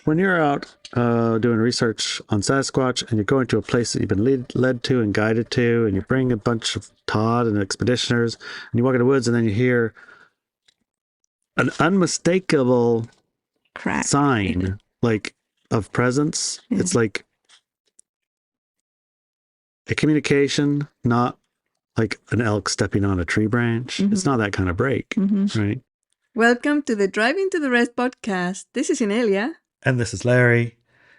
when you're out doing research on Sasquatch and you're going to a place that you've been led to and guided to, and you bring a bunch of Todd and expeditioners, and you walk in the woods, and then you hear an unmistakable Crack. sign, like, of presence. Yeah. It's like a communication, not like an elk stepping on a tree branch. It's not that kind of break, right? Welcome to the Driving to the Rest podcast. This is Inelia. And this is Larry.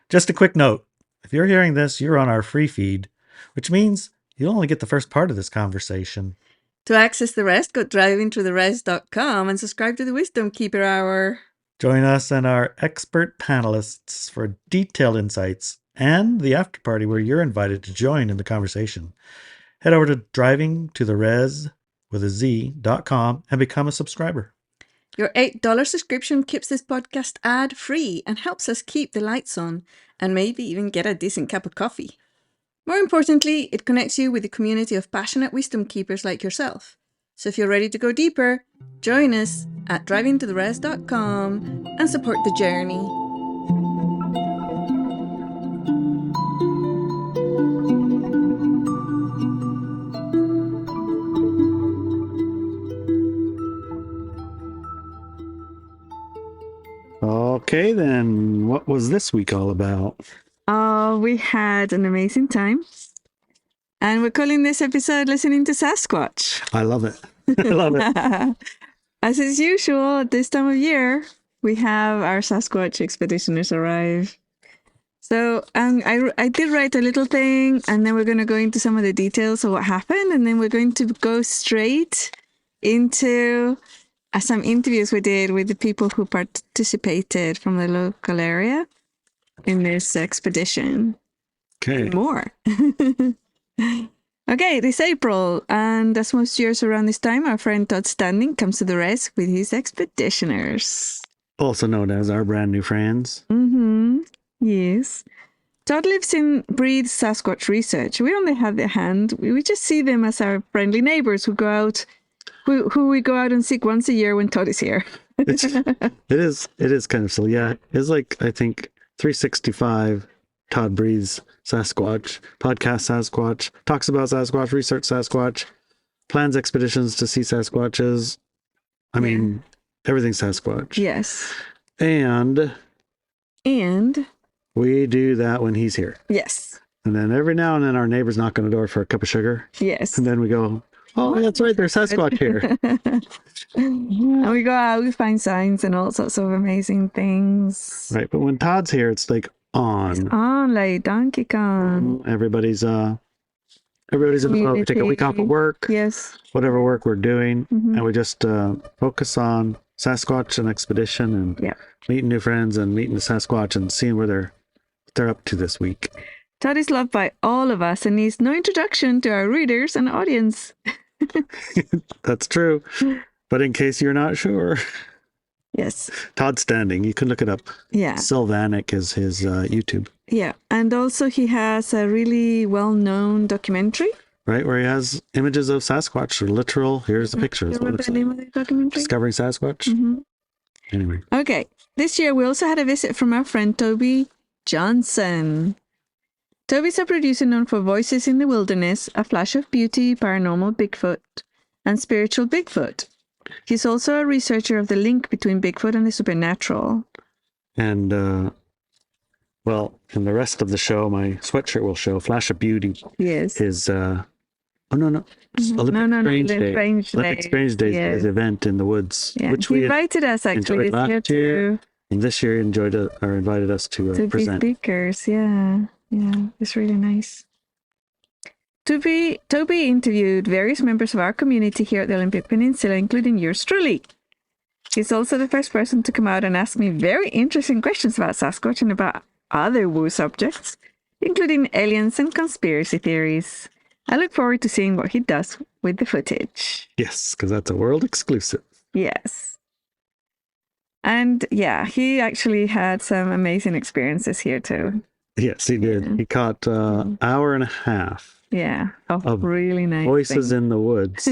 Just a quick note. If you're hearing this, you're on our free feed, which means you'll only get the first part of this conversation. To access the rest, go drivingtotherest.com and subscribe to the Wisdom Keeper Hour. Join us and our expert panelists for detailed insights and the after party where you're invited to join in the conversation. Head over to drivingtotherez.com and become a subscriber. Your $8 subscription keeps this podcast ad-free and helps us keep the lights on and maybe even get a decent cup of coffee. More importantly, it connects you with a community of passionate wisdom keepers like yourself. So if you're ready to go deeper, join us at drivingtotherest.com and support the journey. Okay, then, what was this week all about? We had an amazing time. And we're calling this episode Listening to Sasquatch. I love it. I love it. As is usual at this time of year, we have our Sasquatch expeditioners arrive. So I did write a little thing, and then we're going to go into some of the details of what happened, and then we're going to go straight into some interviews we did with the people who participated from the local area in this expedition. Okay. More. Okay, this April, and as most years around this time, our friend Todd Standing comes to the rest with his expeditioners. Also known as our brand new friends. Yes. Todd lives and breathes Sasquatch research. We only have their hand. We just see them as our friendly neighbors who go out, who we go out and seek once a year when Todd is here. It is kind of silly. Yeah, it's like, I think, 365. Todd breathes Sasquatch, podcasts Sasquatch, talks about Sasquatch, research Sasquatch, plans expeditions to see Sasquatches. I mean, everything's Sasquatch. Yes. And we do that when he's here. Yes. And then every now and then our neighbors knock on the door for a cup of sugar. Yes. And then we go, oh, that's right, there's Sasquatch here. And we go out, we find signs and all sorts of amazing things. Right, but when Todd's here, it's like on like Donkey Kong. Everybody's in the boat. We take a week off of work. Yes. Whatever work we're doing, and we just focus on Sasquatch and expedition and meeting new friends and meeting the Sasquatch and seeing where they're up to this week. Todd is loved by all of us and needs no introduction to our readers and audience. That's true. But in case you're not sure. Yes. Todd Standing, you can look it up. Yeah. Sylvanic is his YouTube. Yeah. And also he has a really well-known documentary. Right, where he has images of Sasquatch, literal. Here's the picture. What's the name of the documentary? Discovering Sasquatch. Anyway. Okay. This year we also had a visit from our friend Tobe Johnson. Toby's a producer known for Voices in the Wilderness, A Flash of Beauty, Paranormal Bigfoot, and Spiritual Bigfoot. He's also a researcher of the link between Bigfoot and the supernatural. And, in the rest of the show, my sweatshirt will show Flash of Beauty. Yes. His, Olympic Strange Days is event in the woods. Yeah. Which he we invited us actually last year. And this year invited us to present. Be speakers, yeah. Yeah, it's really nice. Tobe interviewed various members of our community here at the Olympic Peninsula, including yours truly. He's also the first person to come out and ask me very interesting questions about Sasquatch and about other woo subjects, including aliens and conspiracy theories. I look forward to seeing what he does with the footage. Yes, because that's a world exclusive. Yes. And yeah, he actually had some amazing experiences here too. Yes, he did. Yeah. He caught an hour and a half. Yeah, of really nice voices in the woods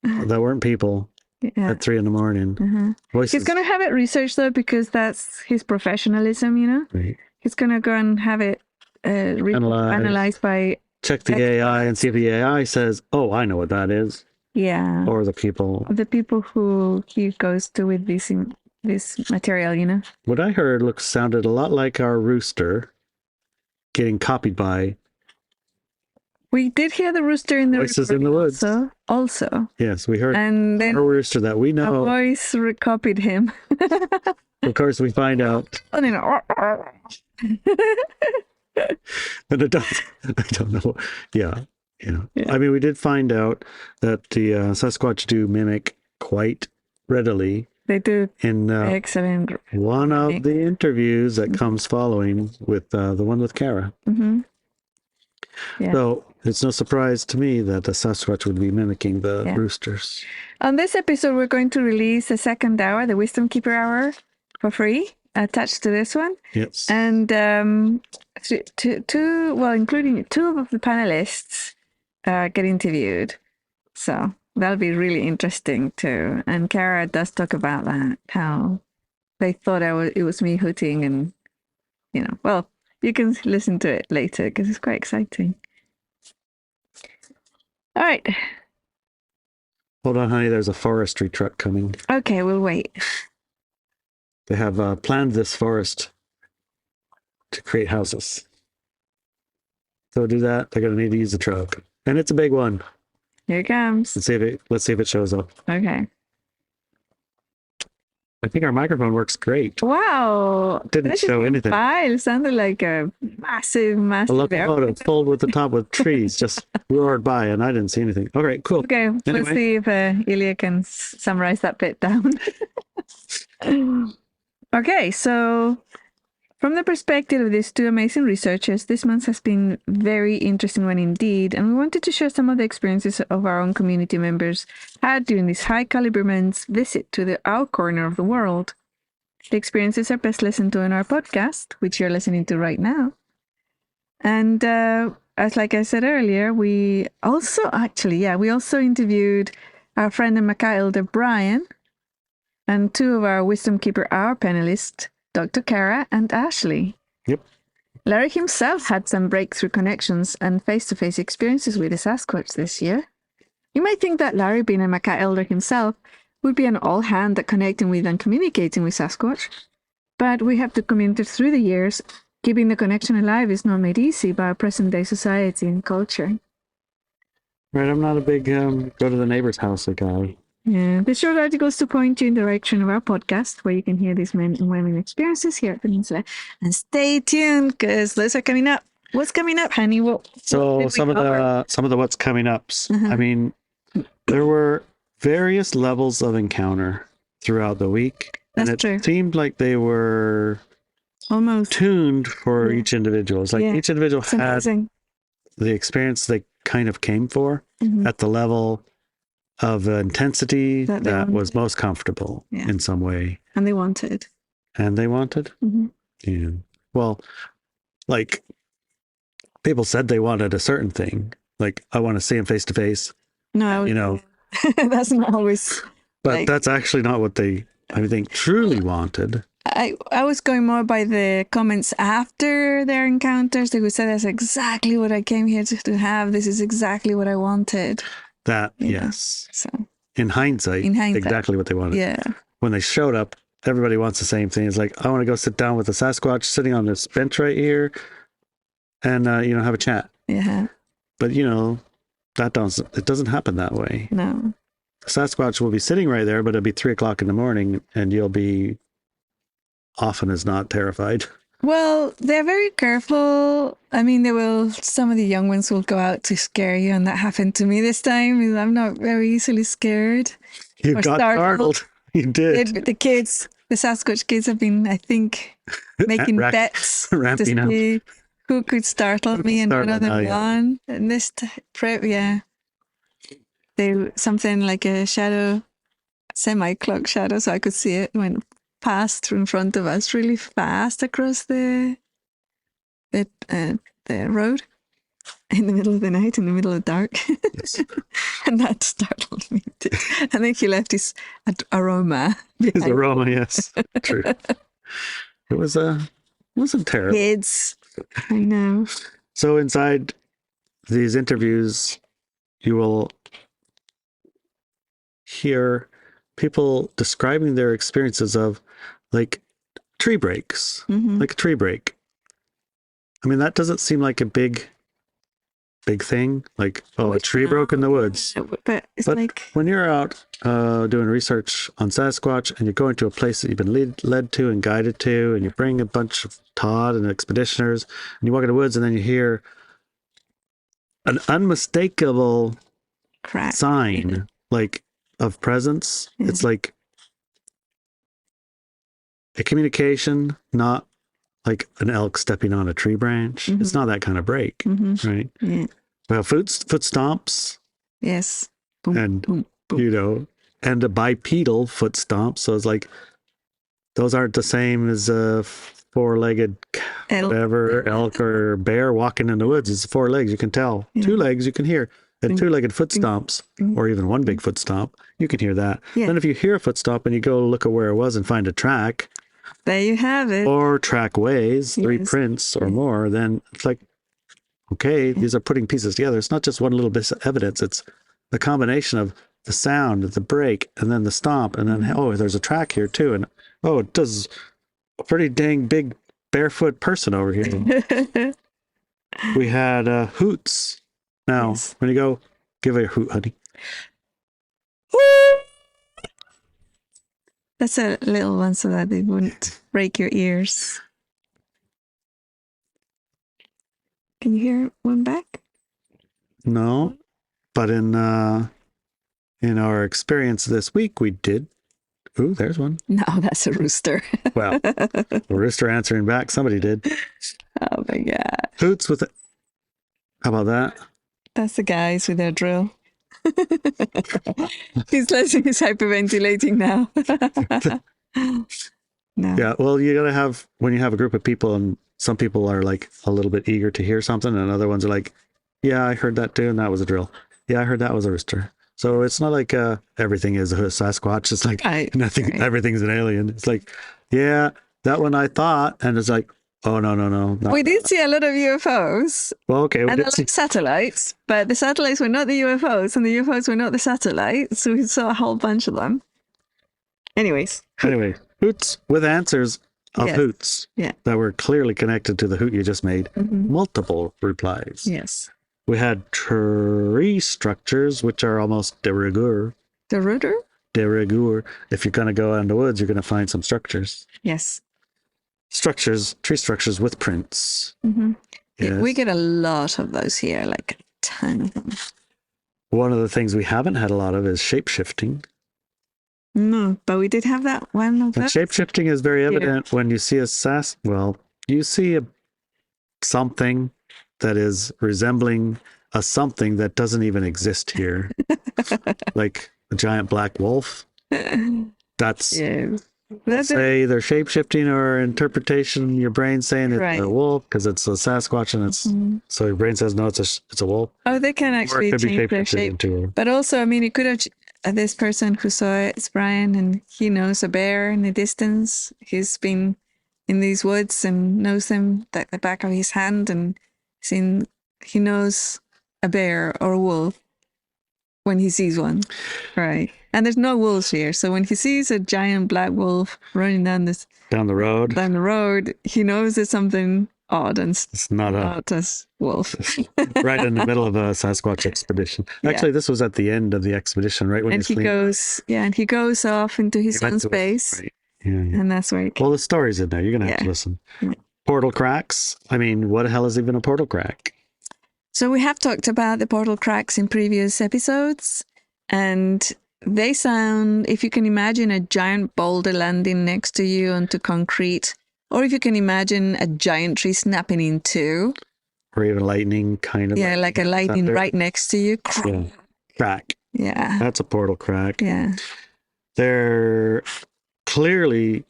that weren't people. Yeah. at 3 a.m. Voices. He's gonna have it researched though, because that's his professionalism. You know, Right. he's gonna go and have it analyzed by. Check the AI and see if the AI says, "Oh, I know what that is," Yeah. or the people. The people who he goes to with this material, you know. What I heard sounded a lot like our rooster getting copied by We did hear the rooster in the Voices in the Woods. Also. Yes, we heard And then our rooster that we a know. voice copied him. Of course, we find out. And then, And it does. I don't know. Yeah. I mean, we did find out that the Sasquatch do mimic quite readily. They do In excellent. one of the interviews that comes following with the one with Kara. Mm-hmm. Yeah. So it's no surprise to me that the Sasquatch would be mimicking the roosters. On this episode, we're going to release the second hour, the Wisdom Keeper Hour, for free, attached to this one. Yes. And including two of the panelists get interviewed. So that'll be really interesting too. And Kara does talk about that, how they thought it was me hooting, and, you can listen to it later because it's quite exciting. All right. Hold on, honey. There's a forestry truck coming. Okay, we'll wait. They have planned this forest to create houses. So to do that, they're going to need to use the truck. And it's a big one. Here it comes. Let's see if it shows up. Okay. I think our microphone works great. Wow. Didn't show anything. It sounded like a massive A locomotive filled with the top with trees just roared by, and I didn't see anything. Okay, cool. Okay, Anyway. Let's see if Ilia can summarize that bit down. Okay, so from the perspective of these two amazing researchers, this month has been very interesting one indeed, and we wanted to share some of the experiences of our own community members had during this high caliber men's visit to our corner of the world. The experiences are best listened to in our podcast, which you're listening to right now. And as like I said earlier, we also interviewed our friend and Maca elder Brian, and two of our Wisdom Keeper Hour panelists, Dr. Kara and Ashley. Yep. Larry himself had some breakthrough connections and face-to-face experiences with the Sasquatch this year. You might think that Larry, being a Maca elder himself, would be an all-hand at connecting with and communicating with Sasquatch. But we have documented through the years, keeping the connection alive is not made easy by our present-day society and culture. Right, I'm not a big go to the neighbor's house guy. Yeah, the short articles to point you in the direction of our podcast, where you can hear these men and women experiences here at Peninsula. And stay tuned, because those are coming up. What's coming up, honey? Some of the what's coming ups. I mean, there were various levels of encounter throughout the week. That's and it true. seemed like they were almost tuned for each individual. It's like each individual had the experience they kind of came for at the level of intensity that was most comfortable in some way. And they wanted. Yeah. Well, like, people said they wanted a certain thing. Like, I want to see him face to face. No, that's not always. But that's actually not what they, I think, truly wanted. I was going more by the comments after their encounters. They would say, that's exactly what I came here to have. This is exactly what I wanted. That, yes. So in hindsight, exactly what they wanted. Yeah. When they showed up, everybody wants the same thing. It's like, I want to go sit down with the Sasquatch sitting on this bench right here and, have a chat. Yeah. But, it doesn't happen that way. No. Sasquatch will be sitting right there, but it'll be 3:00 in the morning and you'll be often as not terrified. Well, they're very careful. I mean, some of the young ones will go out to scare you, and that happened to me this time. I'm not very easily scared. You got startled. You did. The Sasquatch kids have been, I think, making bets to see who could startle me, and none of them won. And this something like a shadow, semi-cloak shadow, so I could see it went passed through in front of us really fast across the road. in the middle of the night, in the middle of the dark. Yes. And that startled me. I think he left his aroma His behind. aroma, yes. True. It wasn't terrible. Kids. I know. So inside these interviews, you will hear people describing their experiences of like tree breaks, Mhm. like a tree break. I mean, that doesn't seem like a big thing. Like, oh, a tree broke in the woods. But it's But like, when you're out doing research on Sasquatch and you're going to a place that you've been led to and guided to, and you bring a bunch of Todd and expeditioners, and you walk in the woods, and then you hear an unmistakable crack. sign, like of presence. Yeah. It's like a communication, not like an elk stepping on a tree branch. Mhm. It's not that kind of break, Mhm. right? Yeah. Well, foot stomps, Yes. Boom, and boom, boom. you know, and a bipedal foot stomp. So it's like those aren't the same as a four-legged Elk. whatever elk or bear walking in the woods. It's 4 legs, you can tell. Yeah. 2 legs, you can hear. And Mm. 2-legged foot stomps, Mm. or even one big foot stomp, you can hear that. Yeah. Then if you hear a foot stomp and you go look at where it was and find a track There you have it. or track ways, 3 Yes. prints or Yeah. more, then it's like, okay, these are putting pieces together. It's not just one little bit of evidence. It's the combination of the sound, the break, and then the stomp, and then, oh, there's a track here too. And oh, it does a pretty dang big barefoot person over here. We had hoots. Now, Yes. when you go, give a hoot, honey. That's a little one so that they wouldn't break your ears. Can you hear one back? No, but in our experience this week, we did. Ooh, there's one. No, that's a rooster. Well, the rooster answering back. Somebody did. Oh my God. Hoots with it. How about that? That's the guys with their drill. He's hyperventilating now. No. Yeah. Well, you gotta have when you have a group of people, and some people are like a little bit eager to hear something, and other ones are like, "Yeah, I heard that too, and that was a drill. Yeah, I heard that was a rooster." So it's not like everything is a Sasquatch. It's like nothing. Right. Everything's an alien. It's like, yeah, that one I thought, and it's like, oh no. Not We did see a lot of UFOs well, okay. We and a did lot see, of satellites, but the satellites were not the UFOs and the UFOs were not the satellites. So we saw a whole bunch of them. Anyways. anyway, hoots with answers of Yes. hoots Yeah. that were clearly connected to the hoot you just made. Mhm. Multiple replies. Yes. We had tree structures, which are almost de rigueur. The rudder? De rigueur. If you're going to go out in the woods, you're going to find some structures. Yes. Tree structures with prints. Mm-hmm. Yes. We get a lot of those here, like a ton of them. One of the things we haven't had a lot of is shape-shifting. No, but we did have that one of And those. shape-shifting is very evident when you see you see something that is resembling a something that doesn't even exist here. Like a giant black wolf. That's Yeah. That's it. say either shape-shifting or interpretation. Your brain saying it's Right. a wolf because it's a Sasquatch, and it's Mhm. so your brain says no, it's a wolf. Oh, they can Or actually it could be change their shapeshifted shape. into a But also, I mean, it could have this person who saw it, it's Brian, and he knows a bear in the distance. He's been in these woods and knows them like the back of his hand, and he knows a bear or a wolf when he sees one, right? And there's no wolves here, so when he sees a giant black wolf running down down the road. the road, he knows it's something odd and It's not not as wolf. right in the middle of a Sasquatch expedition. Yeah. Actually, this was at the end of the expedition, right when And he goes off into his own space, Right. Yeah. and that's where. Well, the story's in there. You're gonna have to Yeah. listen. Yeah. Portal cracks. I mean, what the hell is even a portal crack? So we have talked about the portal cracks in previous episodes, and they sound, if you can imagine a giant boulder landing next to you onto concrete, or if you can imagine a giant tree snapping in two, Or even lightning, kind of. yeah, like a lightning thunder. right next to you. Yeah. Crack. Yeah, That's a portal crack. yeah, They're clearly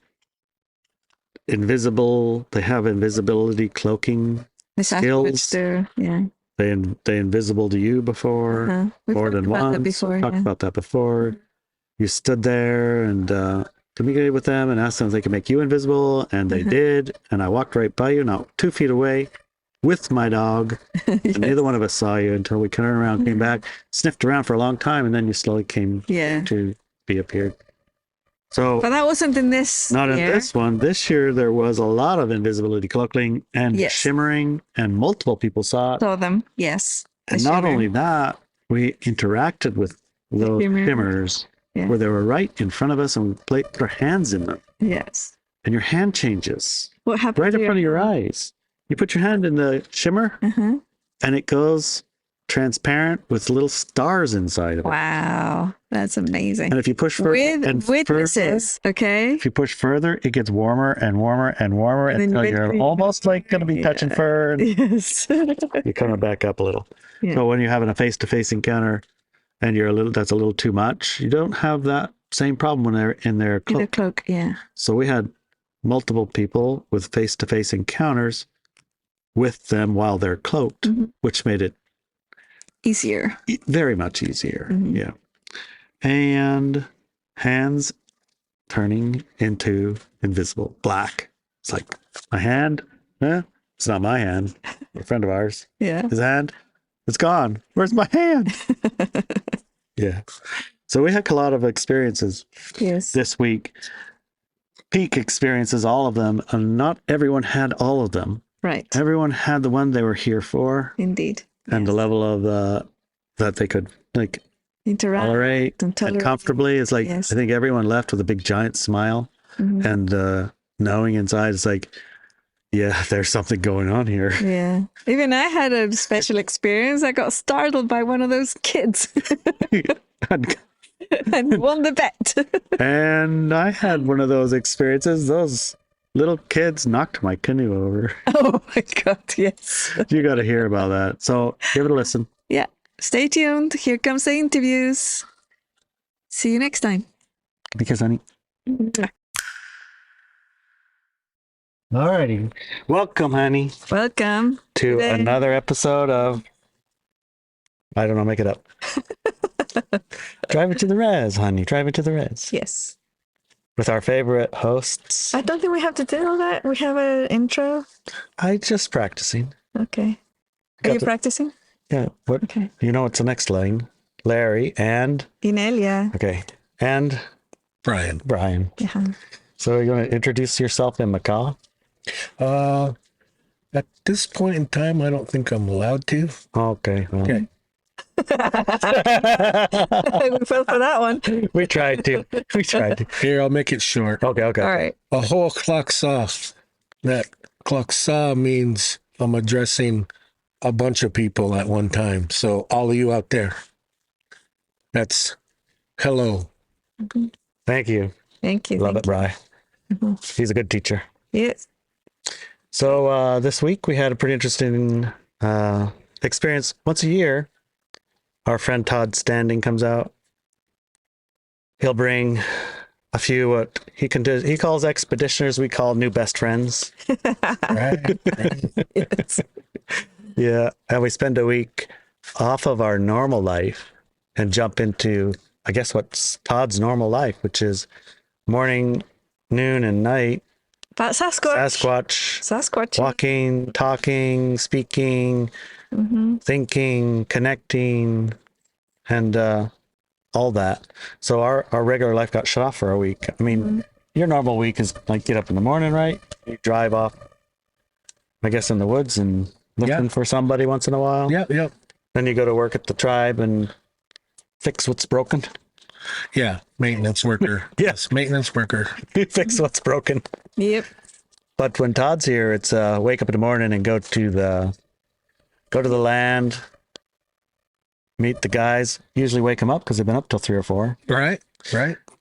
invisible. They have invisibility cloaking the Skills. Sasquatch there, yeah, they invisible to you before, We've more talked than about that once. before, Talked yeah. about that before. You stood there and communicated with them and asked them if they could make you invisible, and they did. And I walked right by you, not 2 feet away, with my dog. Yes. And neither one of us saw you until we turned around, came back, sniffed around for a long time, and then you slowly came Yeah. to be appeared. So, But that wasn't in this not year. in this one. This year there was a lot of invisibility cloaking and Yes. shimmering, and multiple people saw it. Saw them, yes. The And not shimmer. only that, we interacted with those shimmer. shimmers Yeah. where they were right in front of us, and we put our hands in them. Yes. And your hand changes What happened right to in front of your eyes. You put your hand in the shimmer, Uh-huh. and it goes transparent with little stars inside of it. Wow. That's amazing. And if you push further, With witnesses, okay? if you push further, it gets warmer and warmer and warmer And then until you you're eventually- almost like going to be touching fur, and Yes. you're coming back up a little. Yeah. So when you're having a face-to-face encounter and that's a little too much, you don't have that same problem when they're in their In a cloak. cloak, yeah. So we had multiple people with face-to-face encounters with them while they're cloaked, Mhm. which made it Easier. very much easier. Mhm. Yeah. And hands turning into invisible black. It's like my hand, it's not my hand. A friend of ours, Yeah. his hand, it's gone. Where's my hand? Yeah. So we had a lot of experiences Yes. this week. Peak experiences, all of them, and not everyone had all of them. Right. Everyone had the one they were here for, Indeed. and the Yes. level of that they could like Interact tolerate and and tolerate. comfortably. It's like Yes. I think everyone left with a big giant smile, Mhm. and knowing inside it's like, yeah, there's something going on here. Yeah. Even I had a special experience. I got startled by one of those kids and won the bet. And I had one of those experiences. Those little kids knocked my canoe over. Oh my God, yes. You got to hear about that. So give it a listen. Yeah. Stay tuned. Here comes the interviews. See you next time. Because, honey. Alrighty. Welcome, honey, Welcome. to Today. another episode of, I don't know, make it up. Drive it to the res, honey. Drive it to the res. Yes. With our favorite hosts. I don't think we have to do all that. We have an intro. I just practicing. Okay. Are Got you the- practicing? Yeah. What? Okay. You know what's the next line? Larry and, Inelia. okay, and Brian. Brian. Yeah. So you're going to introduce yourself in Macaw? At this point in time, I don't think I'm allowed to. Okay. Well, Okay. We fell for that one. we tried to. We tried to. Here, I'll make it short. Okay. All right. A whole clock saw. That clock saw means I'm addressing a bunch of people at one time. So all of you out there, that's hello. Thank you. Thank you. Love thank it, Bri. Mhm. He's a good teacher. you. Yes. So this week we had a pretty interesting experience. Once a year, our friend Todd Standing comes out. He'll bring a few what he calls expeditioners. We call new best friends. Right? Yes. Yeah, and we spend a week off of our normal life and jump into, I guess, what's Todd's normal life, which is morning, noon, and night. About Sasquatch. Sasquatch, walking, talking, speaking, thinking, connecting, and all that. So our regular life got shut off for a week. I mean, your normal week is like get up in the morning, right? You drive off, I guess, in the woods and looking for somebody once in a while. Yep. Then you go to work at the tribe and fix what's broken. Yeah. Maintenance worker. Yes. Maintenance worker. You fix what's broken. Yep. But when Todd's here, it's wake up in the morning and go to the land, meet the guys. Usually wake them up because they've been up till 3 or 4. Right?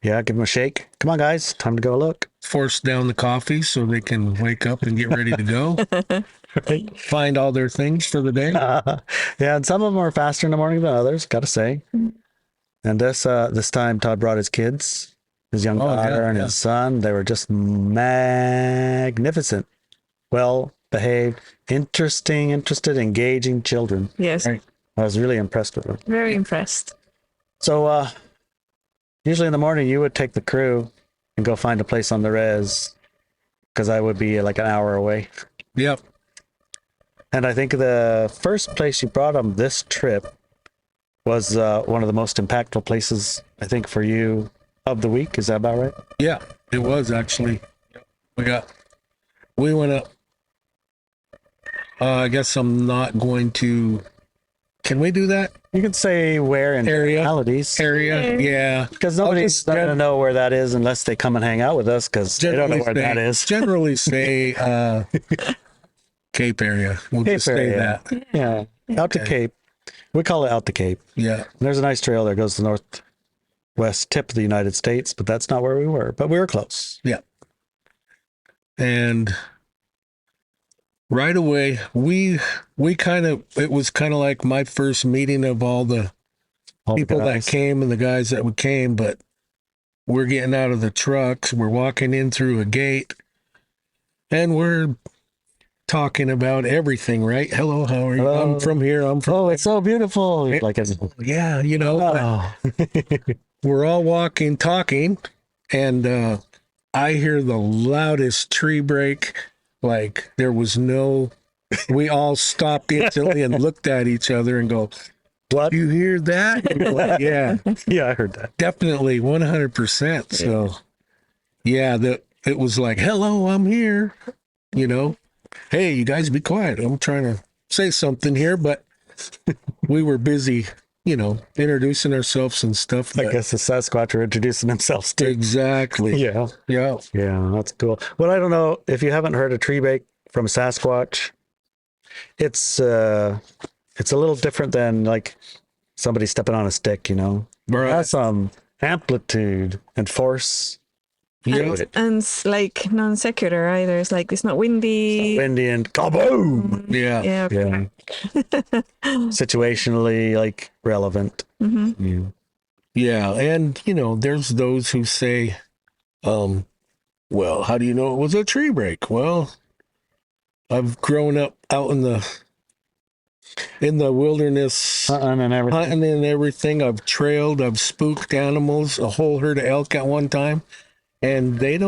Yeah, give them a shake. Come on, guys, time to go look. Force down the coffee so they can wake up and get ready to go. Find all their things for the day. Yeah, and some of them are faster in the morning than others. Got to say. And this time, Todd brought his kids, his young daughter and his son. They were just magnificent. Well behaved, interested, engaging children. Yes, Right. I was really impressed with them. very impressed. So usually in the morning, you would take the crew and go find a place on the res because I would be like an hour away. Yep. And I think the first place you brought them this trip was one of the most impactful places, I think, for you of the week. Is that about right? Yeah, it was actually. We went up. I guess I'm not going to. Can we do that You could say where in Area. realities. area? Yeah. Because nobody's not going to know where that is unless they come and hang out with us because they don't know where that is. Generally say Cape area. We'll Cape just say area. that. Yeah. Out to Okay. Cape. We call it out to Cape. Yeah. And there's a nice trail that goes to the northwest tip of the United States, but that's not where we were. But we were close. And right away, it was kind of like my first meeting of all the All the people that guys. came and the guys that came, but we're getting out of the trucks. We're walking in through a gate and we're talking about everything, right? Hello, how are you? Hello. I'm from here. I'm from, Oh, it's so beautiful. Like it's, yeah, you know, oh. we're all talking, and I hear the loudest tree break. Like there was we all stopped instantly and looked at each other and go, What? you hear that? And we're like, yeah, Yeah, I heard that. definitely 100%. So yeah, it was like, hello, I'm here, you know, hey, you guys be quiet. I'm trying to say something here, but we were busy, you know, introducing ourselves and stuff. I but- guess the Sasquatch are introducing themselves too. Exactly. Yeah. Yeah. Yeah, that's cool. Well, I don't know if you haven't heard a tree break from Sasquatch. It's a little different than like somebody stepping on a stick, you know. It Right. has some amplitude and force. Yeah. And it's like non secular either. It's like it's not windy. Windy and kaboom. Yeah. Yeah. Yeah. Situationally like relevant. hmm Yeah. Yeah. And, you know, there's those who say, well, how do you know it was a tree break? Well, I've grown up out in the wilderness, And everything. hunting and everything. I've trailed, I've spooked animals, a whole herd of elk at one time, and they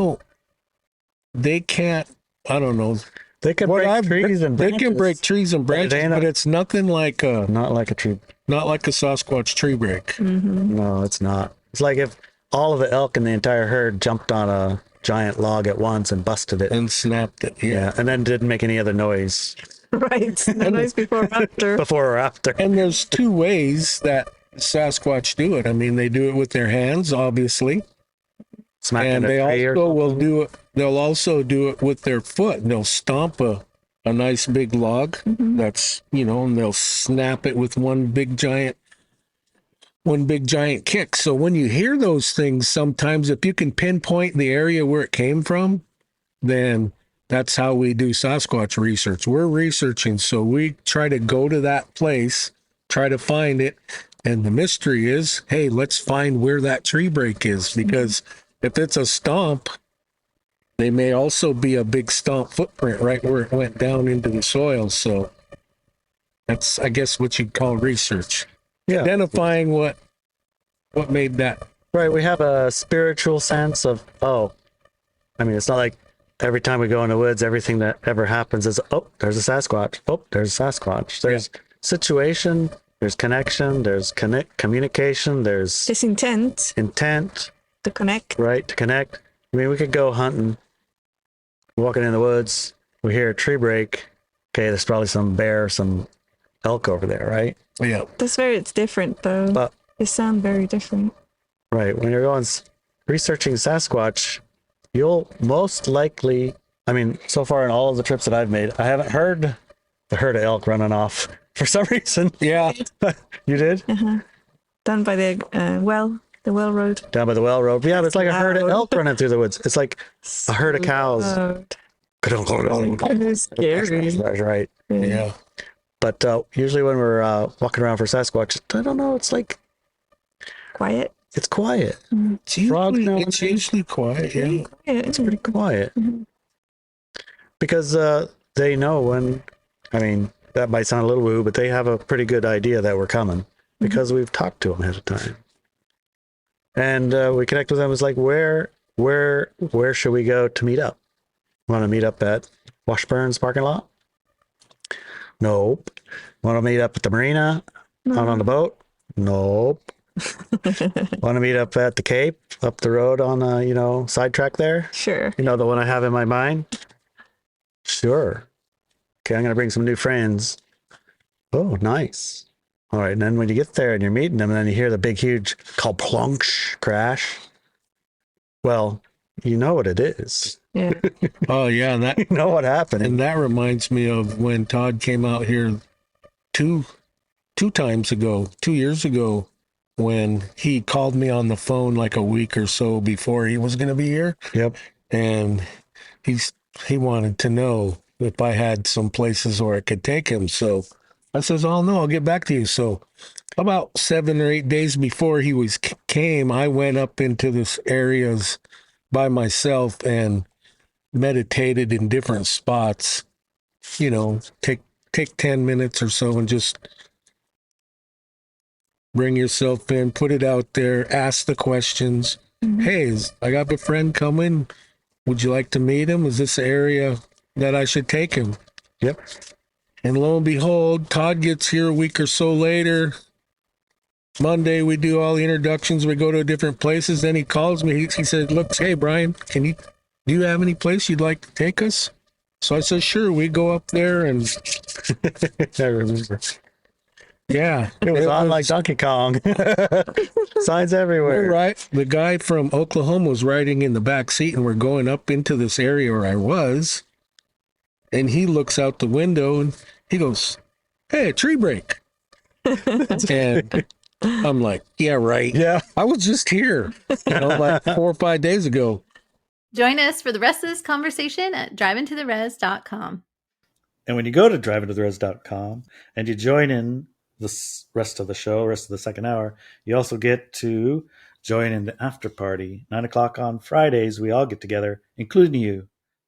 can't, I don't know. They can What break I've- trees and They branches. can break trees and branches, ain't but it's nothing like Not like a tree. not like a Sasquatch tree break. No, it's not. It's like if all of the elk in the entire herd jumped on a giant log at once and busted it. And snapped it. Yeah, and then didn't make any other noise Right. No noise before or after. before or after. And there's two ways that Sasquatch do it. I mean, they do it with their hands, obviously, Smacking and a they tree or also will something. do it. They'll also do it with their foot. They'll stomp a nice big log that's, you know, and they'll snap it with one big giant kick. So when you hear those things, sometimes if you can pinpoint the area where it came from, then that's how we do Sasquatch research. We're researching, so we try to go to that place, try to find it, and the mystery is, hey, let's find where that tree break is, because if it's a stomp, they may also be a big stomp footprint right where it went down into the soil. So that's, I guess, what you'd call research. Yeah. Identifying what made that. Right, we have a spiritual sense of, I mean, it's not like every time we go in the woods, everything that ever happens is, there's a Sasquatch. Oh, there's a Sasquatch. There's situation, there's connection, there's communication, there's This intent intent, to connect. right, to connect. I mean, we could go hunting, walking in the woods, we hear a tree break. Okay, there's probably some bear, some elk over there, right? Yeah. It's different though. But They sound very different. right, when you're going researching Sasquatch, you'll most likely, I mean, so far in all of the trips that I've made, I haven't heard the herd of elk running off for some reason. Yeah. You did? Done by the well road. Down by the well road. Yeah, but it's like a herd of Loud. elk running through the woods. It's like a herd of cows. Loud. That's It's scary. right. Yeah. But usually when we're walking around for Sasquatch, I don't know, it's like, Quiet. it's quiet. It's Frogs usually, now. quiet. Yeah. Quiet. It's pretty quiet. Because they know when, I mean, that might sound a little woo, but they have a pretty good idea that we're coming because we've talked to them ahead of time. And we connect with them. It's like, where should we go to meet up? Want to meet up at Washburn's parking lot? Nope. Want to meet up at the marina? Out on the boat? Nope. Want to meet up at the Cape, up the road on the, sidetrack there? Sure. You know, the one I have in my mind? Sure. Okay, I'm going to bring some new friends. Oh, nice. All right, and then when you get there and you're meeting them, and then you hear the big, huge plonk crash. Well, you know what it is. Yeah. Oh yeah, and that You know what happened. and that reminds me of when Todd came out here two years ago, when he called me on the phone like a week or so before he was going to be here, Yep. and he wanted to know if I had some places where I could take him. So I says, "Oh no, I'll get back to you." So about 7 or 8 days before he came, I went up into this areas by myself and meditated in different spots. Take 10 minutes or so and just bring yourself in, put it out there, ask the questions. Hey, I got a friend coming. Would you like to meet him? Is this the area that I should take him? Yep. And lo and behold, Todd gets here a week or so later. Monday, we do all the introductions. We go to different places. Then he calls me. He said, "Look, hey, Brian, do you have any place you'd like to take us?" So I said, "Sure." We go up there and I remember. yeah. It was on like Donkey Kong. Signs everywhere. Right. The guy from Oklahoma was riding in the back seat, and we're going up into this area where I was. And he looks out the window and he goes, "Hey, a tree break." And I'm like, "Yeah, right. Yeah. I was just here, like 4 or 5 days ago." Join us for the rest of this conversation at drivingtotherez.com. And when you go to drivingtotherez.com and you join in the rest of the show, rest of the second hour, you also get to join in the after party. 9 o'clock on Fridays, we all get together, including you.